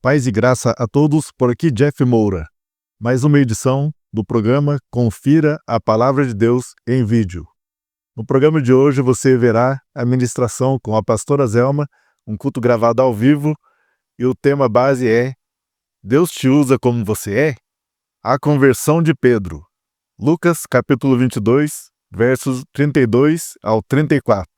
Paz e graça a todos, por aqui Jeff Moura. Mais uma edição do programa Confira a Palavra de Deus em Vídeo. No programa de hoje você verá a ministração com a pastora Zelma, um culto gravado ao vivo, e o tema base é Deus te usa como você é? A conversão de Pedro. Lucas capítulo 22, versos 32 ao 34.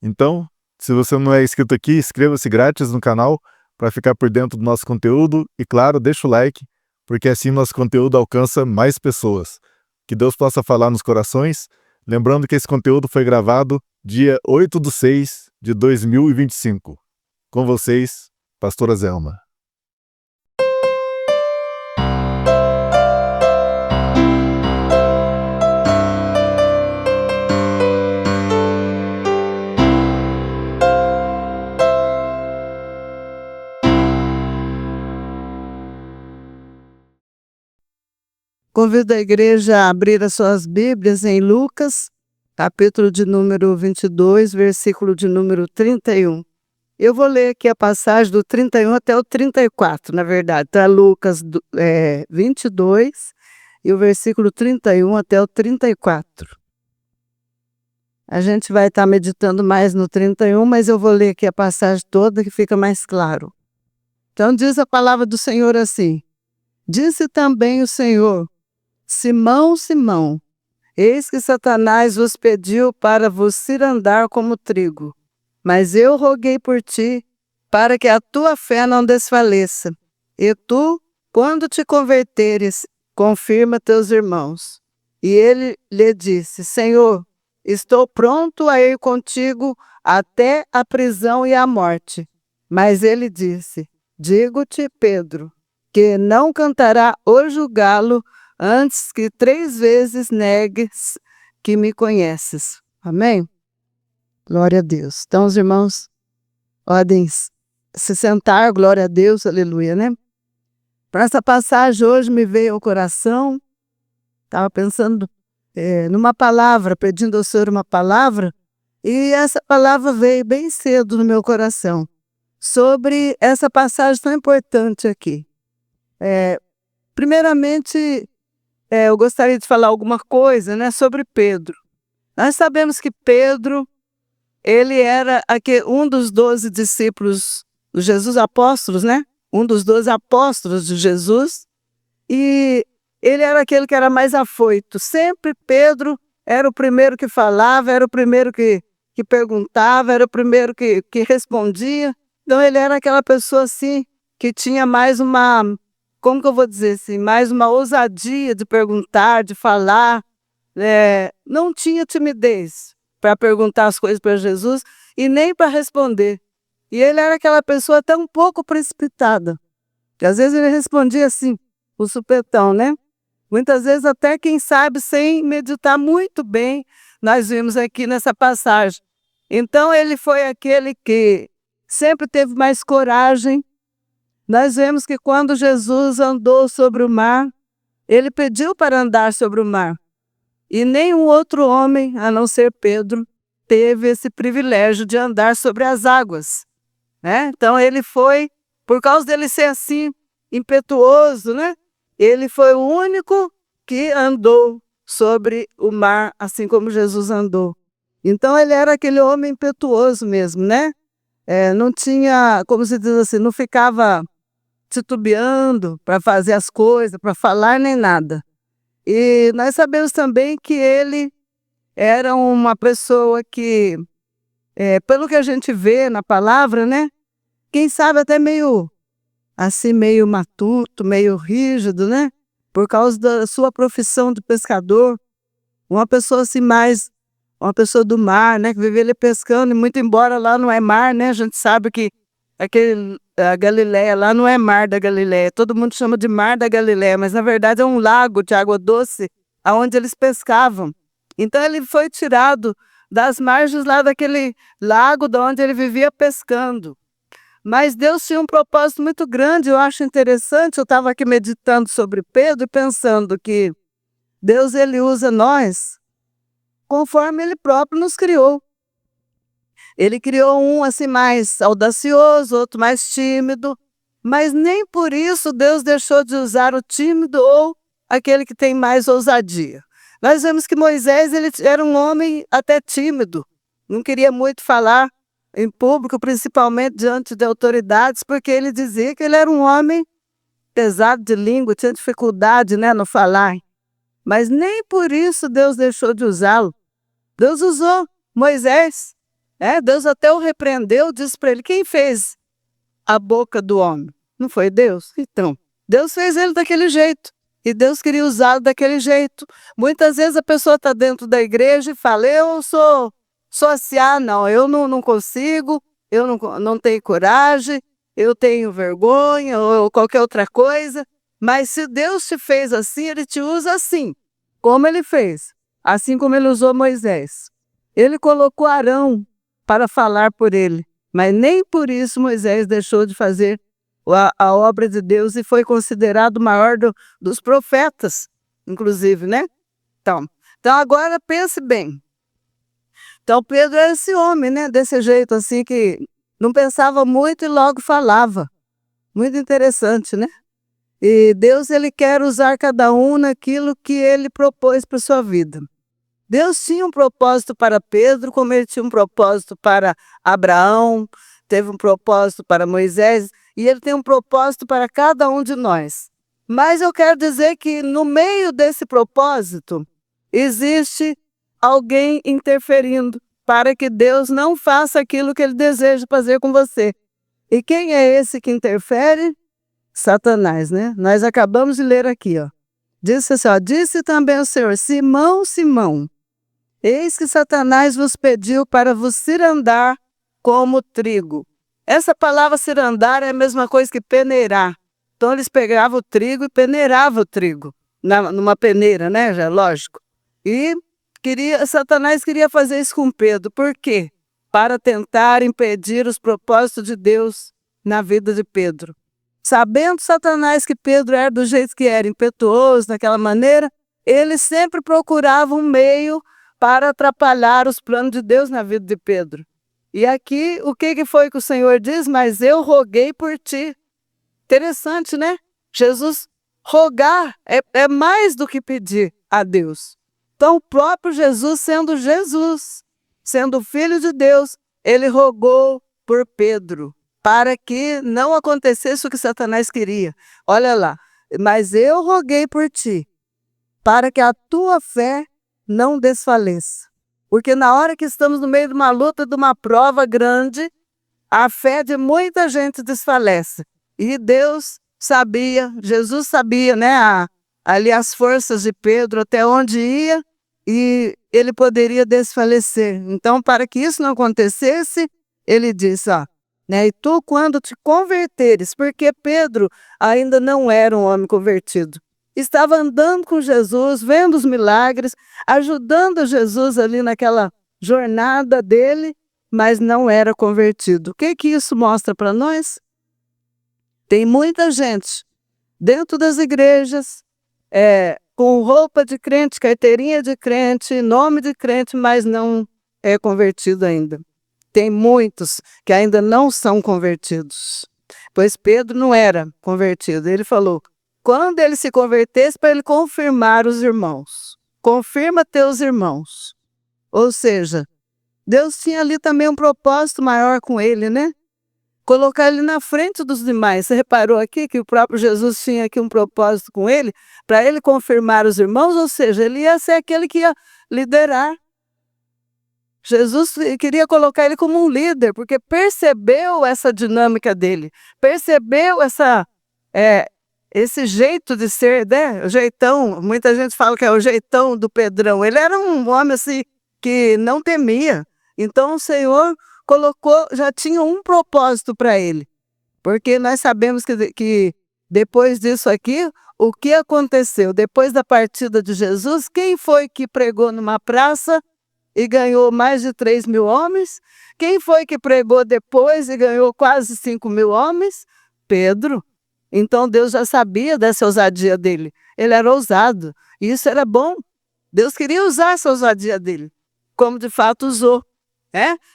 Então, se você não é inscrito aqui, inscreva-se grátis no canal para ficar por dentro do nosso conteúdo e, claro, deixa o like, porque assim nosso conteúdo alcança mais pessoas. Que Deus possa falar nos corações. Lembrando que esse conteúdo foi gravado dia 8/6/2025. Com vocês, pastora Zelma. Convido a igreja a abrir as suas Bíblias em Lucas, capítulo de número 22, versículo de número 31. Eu vou ler aqui a passagem do 31 até o 34, na verdade. Então é Lucas 22 e o versículo 31 até o 34. A gente vai estar meditando mais no 31, mas eu vou ler aqui a passagem toda que fica mais claro. Então diz a palavra do Senhor assim: Disse também o Senhor: Simão, Simão, eis que Satanás vos pediu para vos cirandar como trigo. Mas eu roguei por ti, para que a tua fé não desfaleça. E tu, quando te converteres, confirma teus irmãos. E ele lhe disse: Senhor, estou pronto a ir contigo até a prisão e a morte. Mas ele disse: Digo-te, Pedro, que não cantará hoje o galo antes que 3 vezes negues que me conheces. Amém? Glória a Deus. Então, os irmãos podem se sentar, glória a Deus, aleluia, né? Para essa passagem hoje me veio ao coração, estava pensando numa palavra, pedindo ao Senhor uma palavra, e essa palavra veio bem cedo no meu coração, sobre essa passagem tão importante aqui. Primeiramente, eu gostaria de falar alguma coisa, né, sobre Pedro. Nós sabemos que Pedro, ele era um dos 12 discípulos de Jesus, apóstolos, né? Um dos 12 apóstolos de Jesus. E ele era aquele que era mais afoito. Sempre Pedro era o primeiro que falava, era o primeiro que perguntava, era o primeiro que respondia. Então ele era aquela pessoa assim, que tinha mais uma... Como que eu vou dizer assim? Mais uma ousadia de perguntar, de falar. Não tinha timidez para perguntar as coisas para Jesus e nem para responder. E ele era aquela pessoa até um pouco precipitada. Que às vezes ele respondia assim, o supetão, né? Muitas vezes até, quem sabe, sem meditar muito bem, nós vimos aqui nessa passagem. Então ele foi aquele que sempre teve mais coragem. Nós vemos que quando Jesus andou sobre o mar, ele pediu para andar sobre o mar. E nenhum outro homem, a não ser Pedro, teve esse privilégio de andar sobre as águas, né? Então ele foi, por causa dele ser assim, impetuoso, né? Ele foi o único que andou sobre o mar, assim como Jesus andou. Então ele era aquele homem impetuoso mesmo, né? Não tinha, como se diz assim, não ficava titubeando para fazer as coisas, para falar nem nada. E nós sabemos também que ele era uma pessoa que, pelo que a gente vê na palavra, né? Quem sabe até meio assim, meio matuto, meio rígido, né? Por causa da sua profissão de pescador. Uma pessoa assim mais, uma pessoa do mar, né? Que vivia ali pescando, e muito embora lá não é mar, né? A gente sabe que a Galileia lá não é mar da Galileia, todo mundo chama de mar da Galileia, mas na verdade é um lago de água doce, onde eles pescavam. Então ele foi tirado das margens lá daquele lago de onde ele vivia pescando. Mas Deus tinha um propósito muito grande, eu acho interessante. Eu estava aqui meditando sobre Pedro e pensando que Deus, ele usa nós conforme ele próprio nos criou. Ele criou um assim mais audacioso, outro mais tímido. Mas nem por isso Deus deixou de usar o tímido ou aquele que tem mais ousadia. Nós vemos que Moisés ele era um homem até tímido, não queria muito falar em público, principalmente diante de autoridades, porque ele dizia que ele era um homem pesado de língua, tinha dificuldade, né, no falar. Mas nem por isso Deus deixou de usá-lo. Deus usou Moisés. Deus até o repreendeu, disse para ele: quem fez a boca do homem? Não foi Deus? Então, Deus fez ele daquele jeito. E Deus queria usá-lo daquele jeito. Muitas vezes a pessoa está dentro da igreja e fala: eu sou assim, não, eu não consigo, eu não tenho coragem, eu tenho vergonha ou qualquer outra coisa. Mas se Deus te fez assim, Ele te usa assim, como Ele fez. Assim como Ele usou Moisés. Ele colocou Arão para falar por ele, mas nem por isso Moisés deixou de fazer a obra de Deus e foi considerado o maior dos profetas, inclusive, né? Então agora pense bem. Então Pedro era esse homem, né? Desse jeito assim, que não pensava muito e logo falava. Muito interessante, né? E Deus ele quer usar cada um naquilo que Ele propôs para a sua vida. Deus tinha um propósito para Pedro, como Ele tinha um propósito para Abraão, teve um propósito para Moisés, e Ele tem um propósito para cada um de nós. Mas eu quero dizer que no meio desse propósito, existe alguém interferindo para que Deus não faça aquilo que Ele deseja fazer com você. E quem é esse que interfere? Satanás, né? Nós acabamos de ler aqui, ó. Disse assim, ó: disse também o Senhor: Simão, Simão, eis que Satanás vos pediu para vos cirandar como trigo. Essa palavra cirandar é a mesma coisa que peneirar. Então eles pegavam o trigo e peneiravam o trigo numa peneira, né? Já, lógico. E Satanás queria fazer isso com Pedro. Por quê? Para tentar impedir os propósitos de Deus na vida de Pedro. Sabendo Satanás que Pedro era do jeito que era, impetuoso, daquela maneira, ele sempre procurava um meio para atrapalhar os planos de Deus na vida de Pedro. E aqui, o que foi que o Senhor diz? Mas eu roguei por ti. Interessante, né? Jesus rogar é mais do que pedir a Deus. Então, o próprio Jesus, sendo Filho de Deus, ele rogou por Pedro, para que não acontecesse o que Satanás queria. Olha lá, mas eu roguei por ti, para que a tua fé não desfaleça. Porque na hora que estamos no meio de uma luta, de uma prova grande, a fé de muita gente desfalece. E Deus sabia, Jesus sabia, né, ali as forças de Pedro, até onde ia, e ele poderia desfalecer. Então, para que isso não acontecesse, ele disse, né, e tu quando te converteres, porque Pedro ainda não era um homem convertido. Estava andando com Jesus, vendo os milagres, ajudando Jesus ali naquela jornada dele, mas não era convertido. O que isso mostra para nós? Tem muita gente dentro das igrejas, com roupa de crente, carteirinha de crente, nome de crente, mas não é convertido ainda. Tem muitos que ainda não são convertidos. Pois Pedro não era convertido. Ele falou, quando ele se convertesse, para ele confirmar os irmãos. Confirma teus irmãos. Ou seja, Deus tinha ali também um propósito maior com ele, né? Colocar ele na frente dos demais. Você reparou aqui que o próprio Jesus tinha aqui um propósito com ele, para ele confirmar os irmãos, ou seja, ele ia ser aquele que ia liderar. Jesus queria colocar ele como um líder, porque percebeu essa dinâmica dele, percebeu esse jeito de ser, né? O jeitão, muita gente fala que é o jeitão do Pedrão. Ele era um homem assim que não temia. Então o Senhor já tinha um propósito para ele. Porque nós sabemos que depois disso aqui, o que aconteceu? Depois da partida de Jesus, quem foi que pregou numa praça e ganhou mais de 3.000 homens? Quem foi que pregou depois e ganhou quase 5.000 homens? Pedro. Então Deus já sabia dessa ousadia dele. Ele era ousado. E isso era bom. Deus queria usar essa ousadia dele, como de fato usou.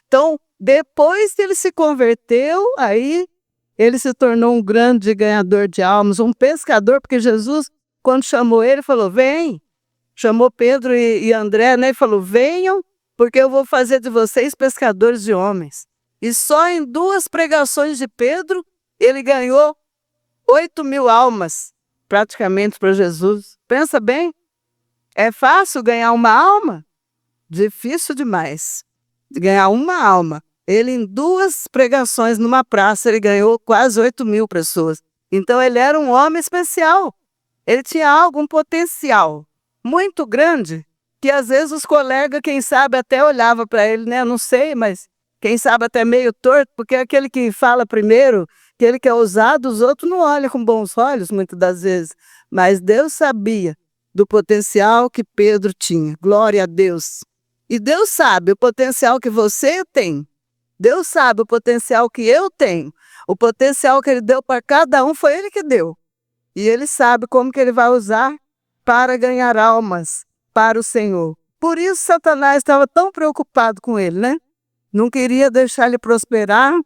Então, depois que ele se converteu, aí ele se tornou um grande ganhador de almas, um pescador, porque Jesus, quando chamou ele, falou, vem. Chamou Pedro e André, né, e falou, venham, porque eu vou fazer de vocês pescadores de homens. E só em 2 pregações de Pedro, ele ganhou 8.000 almas, praticamente, para Jesus. Pensa bem, é fácil ganhar uma alma? Difícil demais. De ganhar uma alma. Ele, em 2 pregações numa praça, ele ganhou quase 8.000 pessoas. Então, ele era um homem especial. Ele tinha algo, um potencial muito grande, que às vezes os colegas, quem sabe, até olhavam para ele, né? Não sei, mas quem sabe até meio torto, porque aquele que fala primeiro, aquele que é ousado, os outros não olham com bons olhos, muitas das vezes. Mas Deus sabia do potencial que Pedro tinha. Glória a Deus. E Deus sabe o potencial que você tem. Deus sabe o potencial que eu tenho. O potencial que Ele deu para cada um foi Ele que deu. E Ele sabe como que Ele vai usar para ganhar almas para o Senhor. Por isso Satanás estava tão preocupado com ele, né? Não queria deixar ele prosperar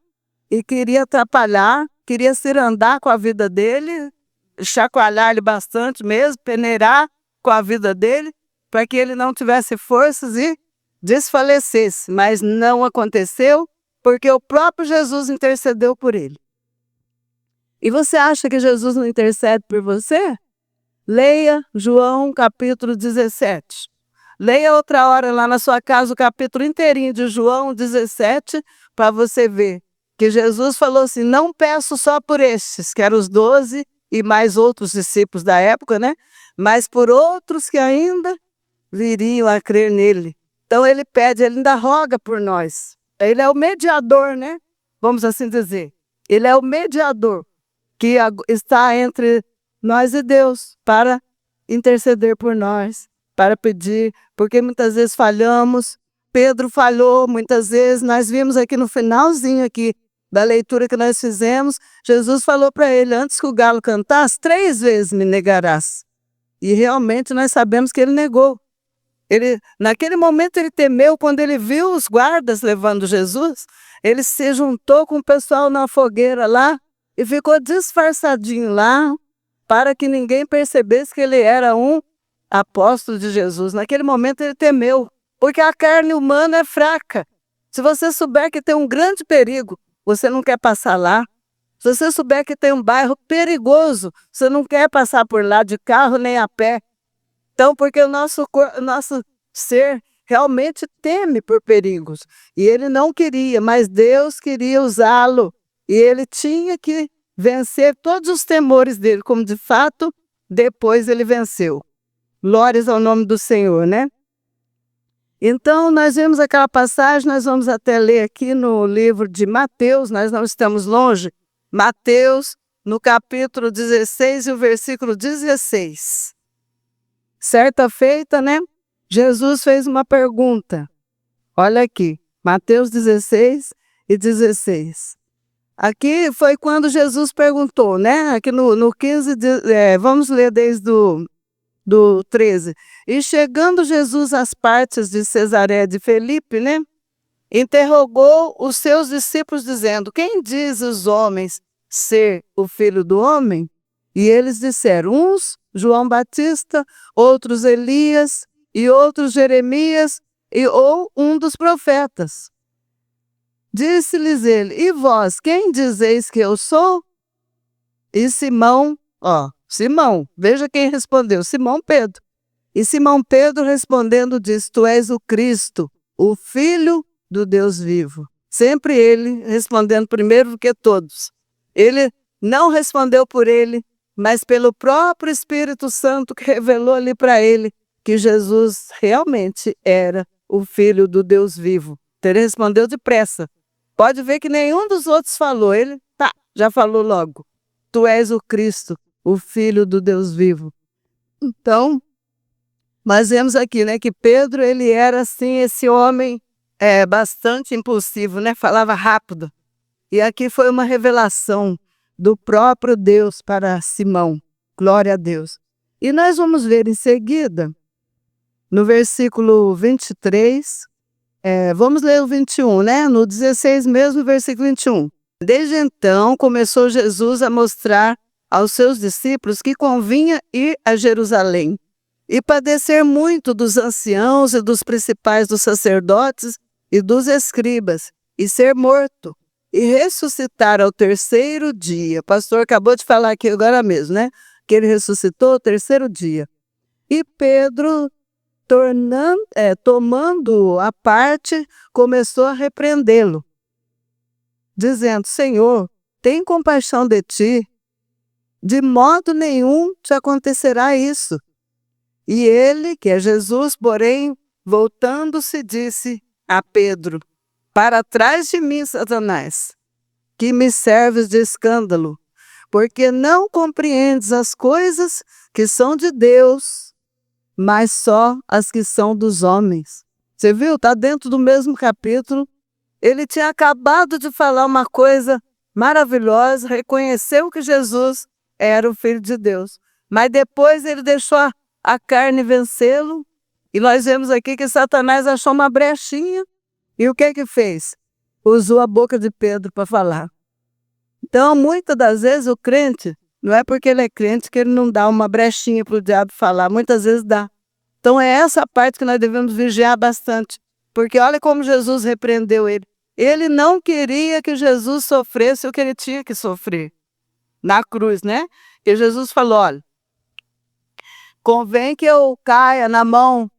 e queria atrapalhar, queria cirandar com a vida dele, chacoalhar ele bastante mesmo, peneirar com a vida dele, para que ele não tivesse forças e desfalecesse. Mas não aconteceu, porque o próprio Jesus intercedeu por ele. E você acha que Jesus não intercede por você? Leia João capítulo 17. Leia outra hora lá na sua casa o capítulo inteirinho de João 17, para você ver que Jesus falou assim, não peço só por estes, que eram os 12 e mais outros discípulos da época, né? Mas por outros que ainda viriam a crer nele. Então ele pede, ele ainda roga por nós. Ele é o mediador, né? Vamos assim dizer. Ele é o mediador que está entre nós e Deus, para interceder por nós, para pedir, porque muitas vezes falhamos. Pedro falhou, muitas vezes, nós vimos aqui no finalzinho aqui da leitura que nós fizemos, Jesus falou para ele, antes que o galo cantasse, 3 vezes me negarás. E realmente nós sabemos que ele negou. Naquele momento ele temeu, quando ele viu os guardas levando Jesus, ele se juntou com o pessoal na fogueira lá e ficou disfarçadinho lá, para que ninguém percebesse que ele era um apóstolo de Jesus. Naquele momento ele temeu, porque a carne humana é fraca. Se você souber que tem um grande perigo, você não quer passar lá. Se você souber que tem um bairro perigoso, você não quer passar por lá de carro nem a pé. Então, porque o nosso ser realmente teme por perigos. E ele não queria, mas Deus queria usá-lo. E ele tinha que vencer todos os temores dele, como de fato, depois ele venceu. Glórias ao nome do Senhor, né? Então, nós vemos aquela passagem, nós vamos até ler aqui no livro de Mateus, nós não estamos longe. Mateus, no capítulo 16 e o versículo 16. Certa feita, né? Jesus fez uma pergunta. Olha aqui, Mateus 16 e 16. Aqui foi quando Jesus perguntou, né? Aqui no 15, vamos ler desde do 13. E chegando Jesus às partes de Cesaré de Felipe, né? Interrogou os seus discípulos dizendo, quem diz os homens ser o Filho do Homem? E eles disseram, uns João Batista, outros Elias e outros Jeremias ou um dos profetas. Disse-lhes ele, e vós, quem dizeis que eu sou? E Simão, Simão, veja quem respondeu, Simão Pedro. E Simão Pedro respondendo disse, tu és o Cristo, o Filho do Deus vivo. Sempre ele respondendo primeiro do que todos. Ele não respondeu por ele, mas pelo próprio Espírito Santo que revelou ali para ele que Jesus realmente era o Filho do Deus vivo. Ele respondeu depressa. Pode ver que nenhum dos outros falou. Ele, já falou logo. Tu és o Cristo, o Filho do Deus vivo. Então, nós vemos aqui, né, que Pedro, ele era assim, esse homem bastante impulsivo, né? Falava rápido. E aqui foi uma revelação do próprio Deus para Simão. Glória a Deus. E nós vamos ver em seguida, no versículo 23, vamos ler o 21, né? No 16 mesmo, versículo 21. Desde então, começou Jesus a mostrar aos seus discípulos que convinha ir a Jerusalém e padecer muito dos anciãos e dos principais dos sacerdotes e dos escribas, e ser morto, e ressuscitar ao terceiro dia. O pastor acabou de falar aqui agora mesmo, né? Que ele ressuscitou ao terceiro dia. E Pedro, tomando a parte, começou a repreendê-lo, dizendo: Senhor, tem compaixão de ti, de modo nenhum te acontecerá isso. E ele, que é Jesus, porém, voltando-se, disse a Pedro: Para trás de mim, Satanás, que me serves de escândalo, porque não compreendes as coisas que são de Deus, mas só as que são dos homens. Você viu? Está dentro do mesmo capítulo. Ele tinha acabado de falar uma coisa maravilhosa, reconheceu que Jesus era o Filho de Deus. Mas depois ele deixou a carne vencê-lo. E nós vemos aqui que Satanás achou uma brechinha. E o que fez? Usou a boca de Pedro para falar. Então, muitas das vezes o crente, não é porque ele é crente que ele não dá uma brechinha para o diabo falar. Muitas vezes dá. Então é essa parte que nós devemos vigiar bastante. Porque olha como Jesus repreendeu ele. Ele não queria que Jesus sofresse o que ele tinha que sofrer na cruz, né? E Jesus falou: olha, convém que eu caia na mão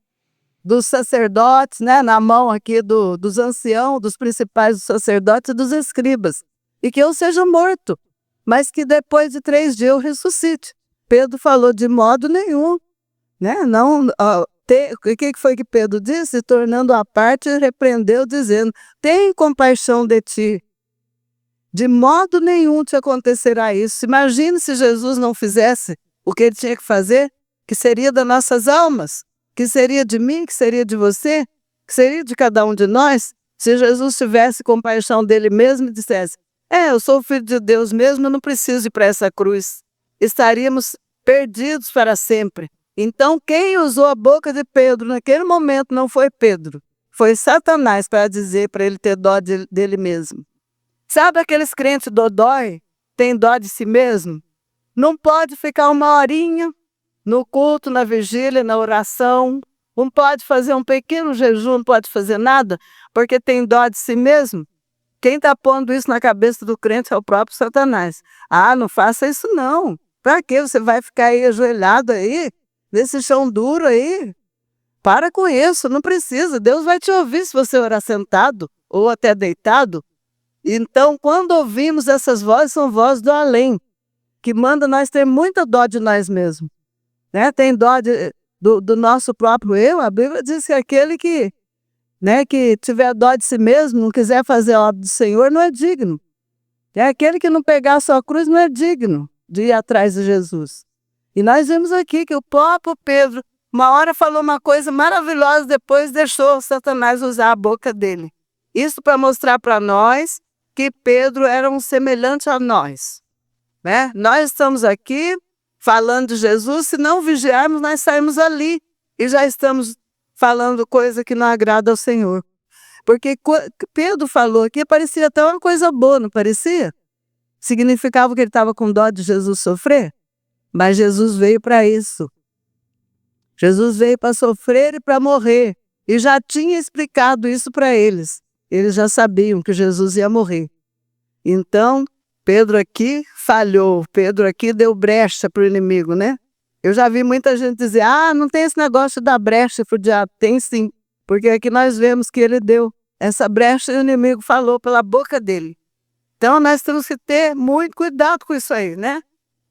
dos sacerdotes, né? Na mão aqui dos anciãos, dos principais dos sacerdotes e dos escribas, e que eu seja morto, mas que depois de 3 dias eu ressuscite. Pedro falou: de modo nenhum, né? Não... O que foi que Pedro disse? Tornando à parte, repreendeu, dizendo: tem compaixão de ti. De modo nenhum te acontecerá isso. Imagine se Jesus não fizesse o que ele tinha que fazer, que seria das nossas almas, que seria de mim, que seria de você, que seria de cada um de nós, se Jesus tivesse compaixão dele mesmo e dissesse: eu sou o Filho de Deus mesmo, eu não preciso ir para essa cruz. Estaríamos perdidos para sempre. Então, quem usou a boca de Pedro naquele momento não foi Pedro, foi Satanás, para dizer para ele ter dó dele mesmo. Sabe aqueles crentes dodói, tem dó de si mesmo? Não pode ficar uma horinha no culto, na vigília, na oração, não pode fazer um pequeno jejum, não pode fazer nada, porque tem dó de si mesmo? Quem está pondo isso na cabeça do crente é o próprio Satanás. Não faça isso não. Para quê? Você vai ficar aí ajoelhado aí? Nesse chão duro aí? Para com isso, não precisa. Deus vai te ouvir se você orar sentado ou até deitado. Então, quando ouvimos essas vozes, são vozes do além, que manda nós ter muita dó de nós mesmos. Né? Tem dó do nosso próprio eu. A Bíblia diz que aquele que tiver dó de si mesmo, não quiser fazer a obra do Senhor, não é digno. Aquele que não pegar a sua cruz não é digno de ir atrás de Jesus. E nós vemos aqui que o próprio Pedro, uma hora falou uma coisa maravilhosa, depois deixou Satanás usar a boca dele. Isso para mostrar para nós que Pedro era um semelhante a nós. Né? Nós estamos aqui falando de Jesus, se não vigiarmos, nós saímos ali e já estamos falando coisa que não agrada ao Senhor. Porque Pedro falou aqui, parecia até uma coisa boa, não parecia? Significava que ele estava com dó de Jesus sofrer? Mas Jesus veio para isso. Jesus veio para sofrer e para morrer. E já tinha explicado isso para eles. Eles já sabiam que Jesus ia morrer. Então, Pedro aqui falhou. Pedro aqui deu brecha para o inimigo, né? Eu já vi muita gente dizer: não tem esse negócio de dar brecha para o diabo. Tem sim. Porque aqui nós vemos que ele deu essa brecha e o inimigo falou pela boca dele. Então, nós temos que ter muito cuidado com isso aí, né?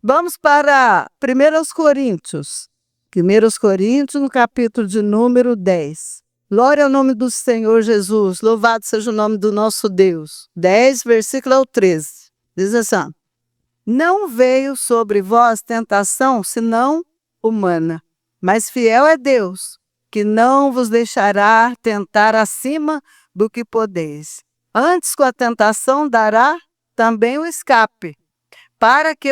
Vamos para 1 Coríntios. 1 Coríntios, no capítulo de número 10. Glória ao nome do Senhor Jesus. Louvado seja o nome do nosso Deus. 10, versículo 13. Diz assim: não veio sobre vós tentação, senão humana. Mas fiel é Deus, que não vos deixará tentar acima do que podeis. Antes, com a tentação, dará também o escape, para que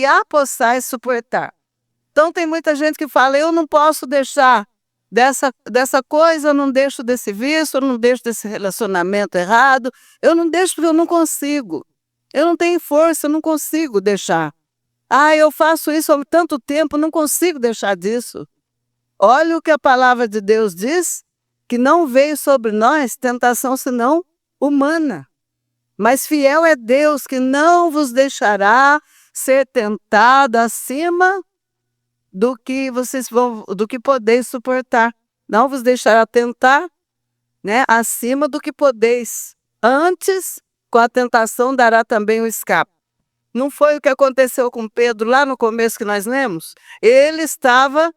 a possais suportar. Então tem muita gente que fala: eu não posso deixar dessa coisa, eu não deixo desse vício, eu não deixo desse relacionamento errado, eu não deixo porque eu não consigo. Eu não tenho força, eu não consigo deixar. Ah, eu faço isso há tanto tempo, não consigo deixar disso. Olha o que a palavra de Deus diz, que não veio sobre nós tentação senão humana. Mas fiel é Deus que não vos deixará ser tentado acima do que podeis suportar. Não vos deixará tentar, né, acima do que podeis. Antes, com a tentação dará também o escape. Não foi o que aconteceu com Pedro lá no começo que nós lemos? Ele estava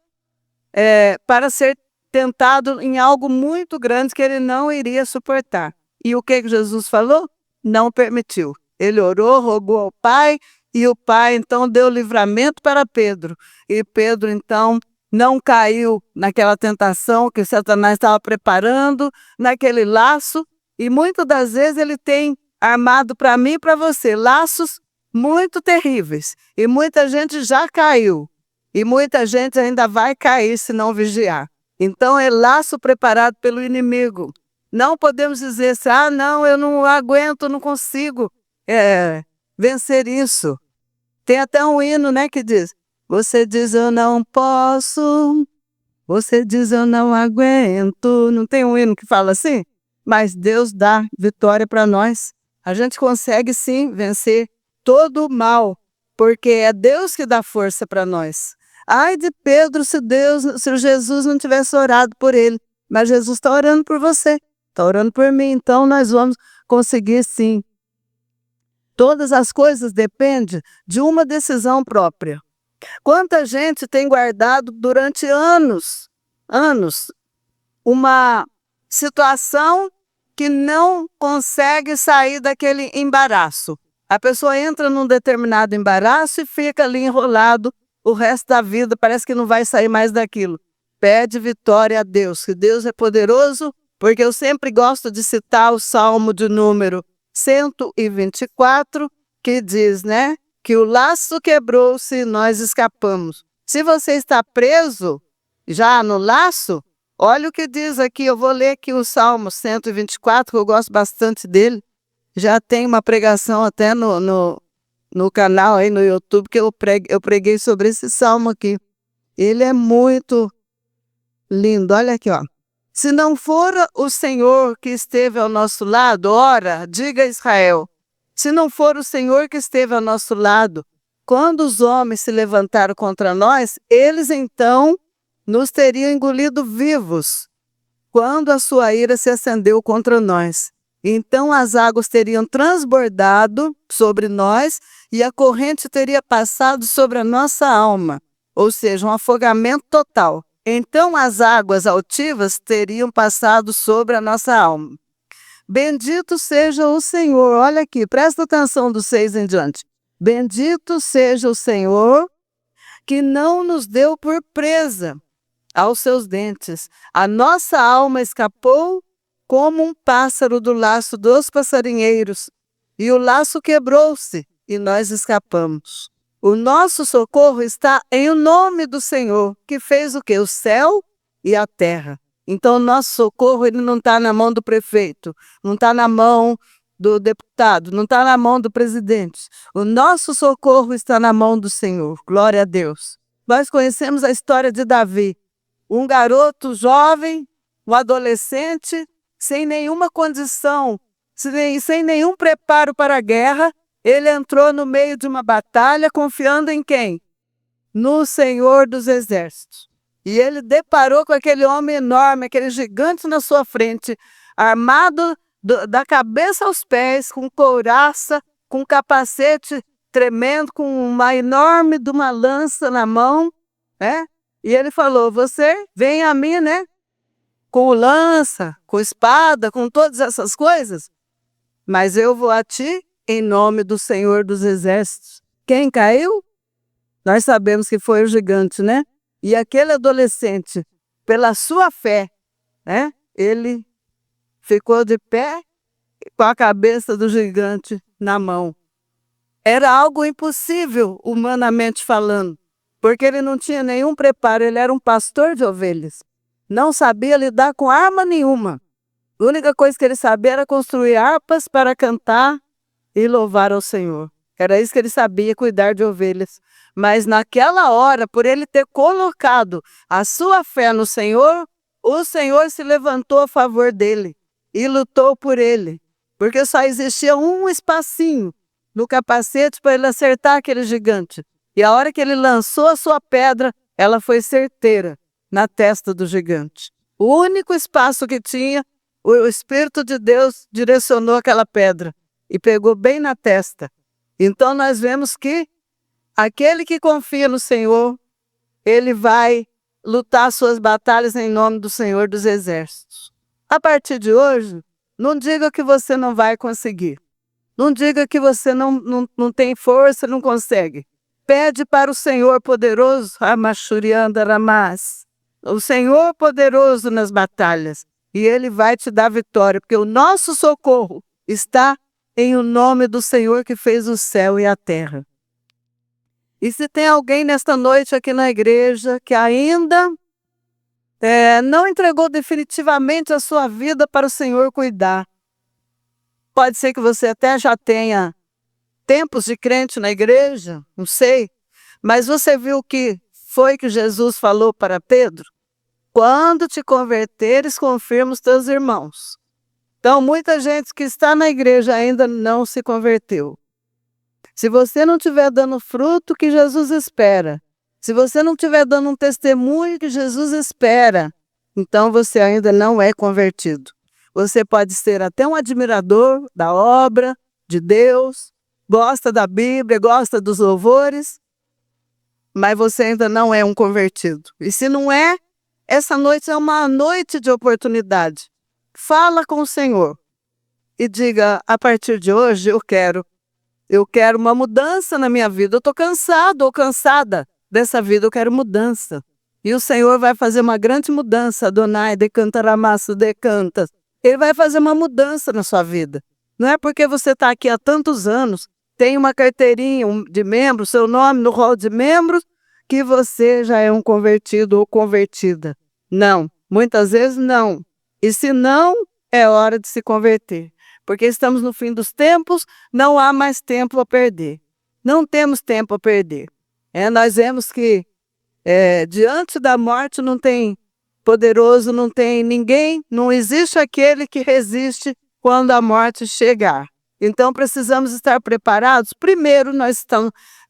para ser tentado em algo muito grande que ele não iria suportar. E o que Jesus falou? Não permitiu. Ele orou, rogou ao Pai, e o Pai então deu livramento para Pedro. E Pedro então não caiu naquela tentação que Satanás estava preparando, naquele laço. E muitas das vezes ele tem armado para mim e para você laços muito terríveis. E muita gente já caiu. E muita gente ainda vai cair se não vigiar. Então é laço preparado pelo inimigo. Não podemos dizer assim, não, eu não aguento, não consigo vencer isso. Tem até um hino, né, que diz, você diz eu não posso, você diz eu não aguento. Não tem um hino que fala assim? Mas Deus dá vitória para nós. A gente consegue sim vencer todo o mal, porque é Deus que dá força para nós. Ai de Pedro se Jesus não tivesse orado por ele. Mas Jesus está orando por você, está orando por mim. Então nós vamos conseguir sim. Todas as coisas dependem de uma decisão própria. Quanta gente tem guardado durante anos, uma situação que não consegue sair daquele embaraço. A pessoa entra num determinado embaraço e fica ali enrolado o resto da vida, parece que não vai sair mais daquilo. Pede vitória a Deus, que Deus é poderoso, porque eu sempre gosto de citar o Salmo de número 124, que diz, né, que o laço quebrou-se e nós escapamos. Se você está preso já no laço, olha o que diz aqui, eu vou ler aqui o Salmo 124, que eu gosto bastante dele. Já tem uma pregação até no canal aí no YouTube que eu preguei sobre esse salmo aqui. Ele é muito lindo. Olha aqui, ó. Se não for o Senhor que esteve ao nosso lado, ora, diga a Israel, se não for o Senhor que esteve ao nosso lado, quando os homens se levantaram contra nós, eles então nos teriam engolido vivos, quando a sua ira se acendeu contra nós. Então as águas teriam transbordado sobre nós e a corrente teria passado sobre a nossa alma, ou seja, um afogamento total. Então as águas altivas teriam passado sobre a nossa alma. Bendito seja o Senhor, olha aqui, presta atenção do 6 em diante. Bendito seja o Senhor que não nos deu por presa aos seus dentes. A nossa alma escapou como um pássaro do laço dos passarinheiros, e o laço quebrou-se, e nós escapamos. O nosso socorro está em o nome do Senhor, que fez o quê? O céu e a terra. Então, o nosso socorro ele não está na mão do prefeito, não está na mão do deputado, não está na mão do presidente. O nosso socorro está na mão do Senhor. Glória a Deus. Nós conhecemos a história de Davi, um garoto jovem, um adolescente, sem nenhuma condição, sem nenhum preparo para a guerra, ele entrou no meio de uma batalha confiando em quem? No Senhor dos Exércitos. E ele deparou com aquele homem enorme, aquele gigante na sua frente, armado da cabeça aos pés, com couraça, com capacete tremendo, com uma enorme de uma lança na mão, né? E ele falou, você vem a mim, né? Com lança, com espada, com todas essas coisas, mas eu vou a ti em nome do Senhor dos Exércitos. Quem caiu? Nós sabemos que foi o gigante, né? E aquele adolescente, pela sua fé, né? Ele ficou de pé com a cabeça do gigante na mão. Era algo impossível, humanamente falando, porque ele não tinha nenhum preparo, ele era um pastor de ovelhas. não sabia lidar com arma nenhuma. A única coisa que ele sabia era construir harpas para cantar e louvar ao Senhor. Era isso que ele sabia, cuidar de ovelhas. Mas naquela hora, por ele ter colocado a sua fé no Senhor, o Senhor se levantou a favor dele e lutou por ele. Porque só existia um espacinho no capacete para ele acertar aquele gigante. E a hora que ele lançou a sua pedra, ela foi certeira na testa do gigante. O único espaço que tinha, o Espírito de Deus direcionou aquela pedra e pegou bem na testa. Então nós vemos que aquele que confia no Senhor, ele vai lutar suas batalhas em nome do Senhor dos Exércitos. A partir de hoje, não diga que você não vai conseguir. Não diga que você não tem força, não consegue. Pede para o Senhor poderoso, o Senhor poderoso nas batalhas, e Ele vai te dar vitória, porque o nosso socorro está em o nome do Senhor que fez o céu e a terra. E se tem alguém nesta noite aqui na igreja que ainda não entregou definitivamente a sua vida para o Senhor cuidar, pode ser que você até já tenha tempos de crente na igreja, não sei, mas você viu o que foi que Jesus falou para Pedro? Quando te converteres, confirma os teus irmãos. Então, muita gente que está na igreja ainda não se converteu. Se você não estiver dando fruto que Jesus espera, se você não estiver dando um testemunho que Jesus espera, então você ainda não é convertido. Você pode ser até um admirador da obra de Deus, gosta da Bíblia, gosta dos louvores, mas você ainda não é um convertido. E se não é, essa noite é uma noite de oportunidade. Fala com o Senhor e diga, a partir de hoje eu quero uma mudança na minha vida. Eu estou cansado ou cansada dessa vida, eu quero mudança. E o Senhor vai fazer uma grande mudança. Adonai, decantaramasso, decanta. Ele vai fazer uma mudança na sua vida. Não é porque você está aqui há tantos anos, tem uma carteirinha de membro, seu nome no rol de membros, que você já é um convertido ou convertida. Não, muitas vezes não. E se não, é hora de se converter. Porque estamos no fim dos tempos, não há mais tempo a perder. Não temos tempo a perder. Nós vemos que diante da morte não tem poderoso, não tem ninguém, não existe aquele que resiste quando a morte chegar. Então precisamos estar preparados. Primeiro,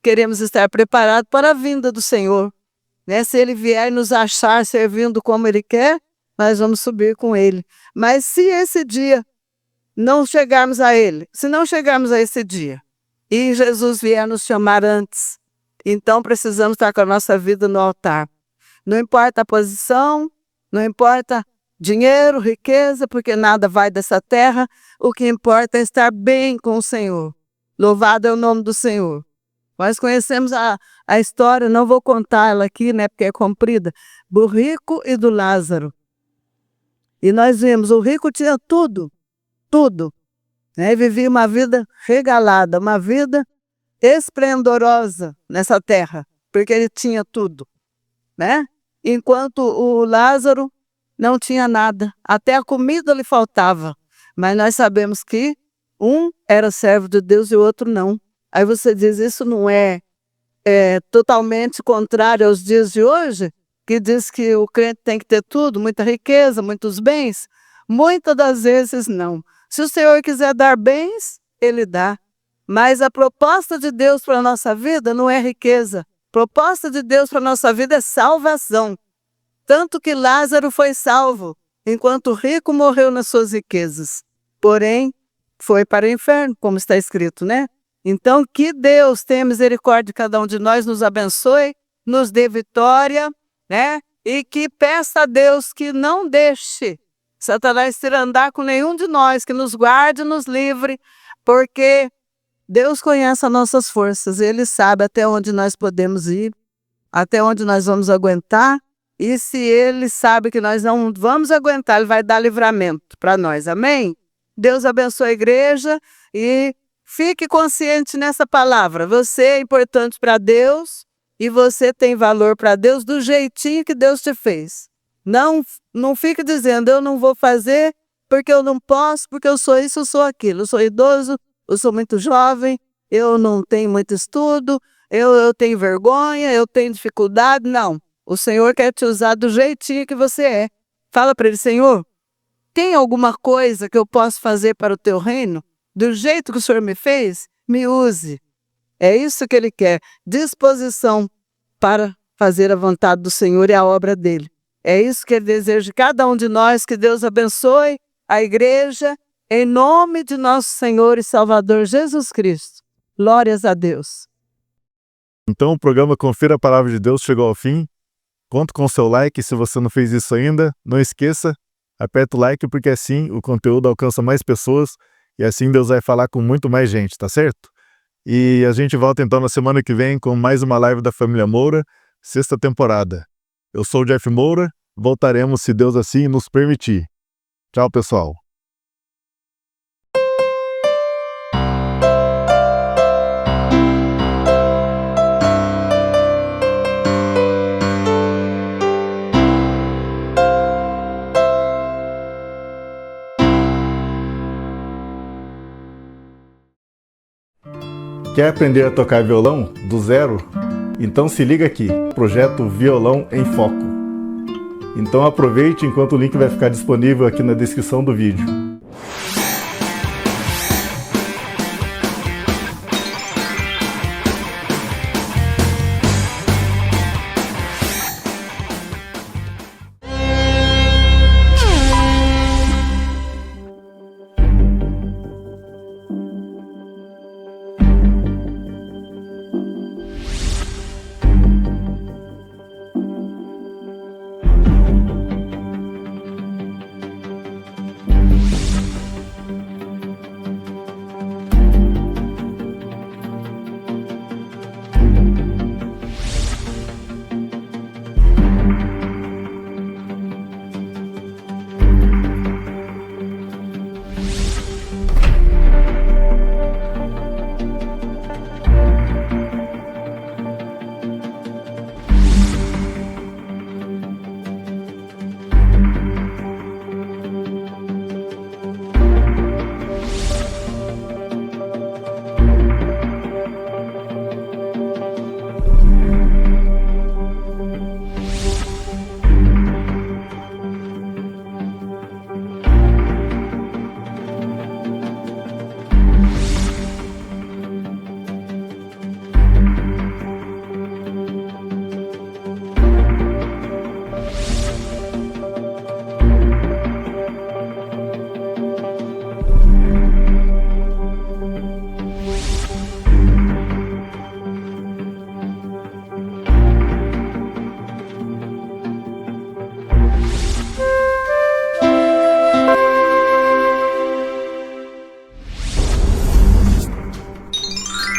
queremos estar preparados para a vinda do Senhor. Se Ele vier nos achar servindo como Ele quer, nós vamos subir com Ele. Mas se esse dia não chegarmos a Ele, se não chegarmos a esse dia, e Jesus vier nos chamar antes, então precisamos estar com a nossa vida no altar. Não importa a posição, não importa dinheiro, riqueza, porque nada vai dessa terra, o que importa é estar bem com o Senhor. Louvado é o nome do Senhor. Nós conhecemos a história, não vou contar ela aqui, porque é comprida, do rico e do Lázaro. E nós vimos, o rico tinha tudo, vivia uma vida regalada, uma vida esplendorosa nessa terra, porque ele tinha tudo, enquanto o Lázaro não tinha nada, até a comida lhe faltava. Mas nós sabemos que um era servo de Deus e o outro não. Aí você diz, isso não é totalmente contrário aos dias de hoje, que diz que o crente tem que ter tudo, muita riqueza, muitos bens? Muitas das vezes não. Se o Senhor quiser dar bens, Ele dá. Mas a proposta de Deus para a nossa vida não é riqueza. A proposta de Deus para a nossa vida é salvação. Tanto que Lázaro foi salvo, enquanto o rico morreu nas suas riquezas. Porém, foi para o inferno, como está escrito, Então, que Deus tenha misericórdia de cada um de nós, nos abençoe, nos dê vitória, E que peça a Deus que não deixe Satanás ter andar com nenhum de nós, que nos guarde e nos livre, porque Deus conhece as nossas forças, Ele sabe até onde nós podemos ir, até onde nós vamos aguentar, e se Ele sabe que nós não vamos aguentar, Ele vai dar livramento para nós, amém? Deus abençoe a igreja e fique consciente nessa palavra. Você é importante para Deus e você tem valor para Deus do jeitinho que Deus te fez. Não fique dizendo, eu não vou fazer porque eu não posso, porque eu sou isso, eu sou aquilo. Eu sou idoso, eu sou muito jovem, eu não tenho muito estudo, eu tenho vergonha, eu tenho dificuldade. Não, o Senhor quer te usar do jeitinho que você é. Fala para Ele, Senhor, tem alguma coisa que eu posso fazer para o teu reino? Do jeito que o Senhor me fez, me use. É isso que Ele quer, disposição para fazer a vontade do Senhor e a obra dEle. É isso que Ele deseja de cada um de nós, que Deus abençoe a igreja, em nome de nosso Senhor e Salvador Jesus Cristo. Glórias a Deus. Então o programa Confira a Palavra de Deus chegou ao fim. Conto com o seu like, se você não fez isso ainda, não esqueça, aperta o like porque assim o conteúdo alcança mais pessoas e assim Deus vai falar com muito mais gente, tá certo? E a gente volta então na semana que vem com mais uma live da Família Moura, 6ª temporada. Eu sou o Jeff Moura, voltaremos se Deus assim nos permitir. Tchau, pessoal. Quer aprender a tocar violão do zero? Então se liga aqui, projeto Violão em Foco. Então aproveite enquanto o link vai ficar disponível aqui na descrição do vídeo.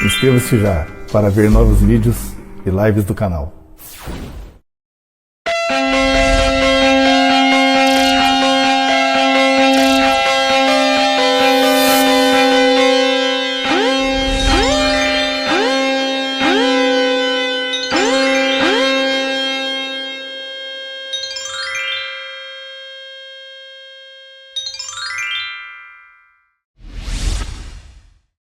Inscreva-se já para ver novos vídeos e lives do canal.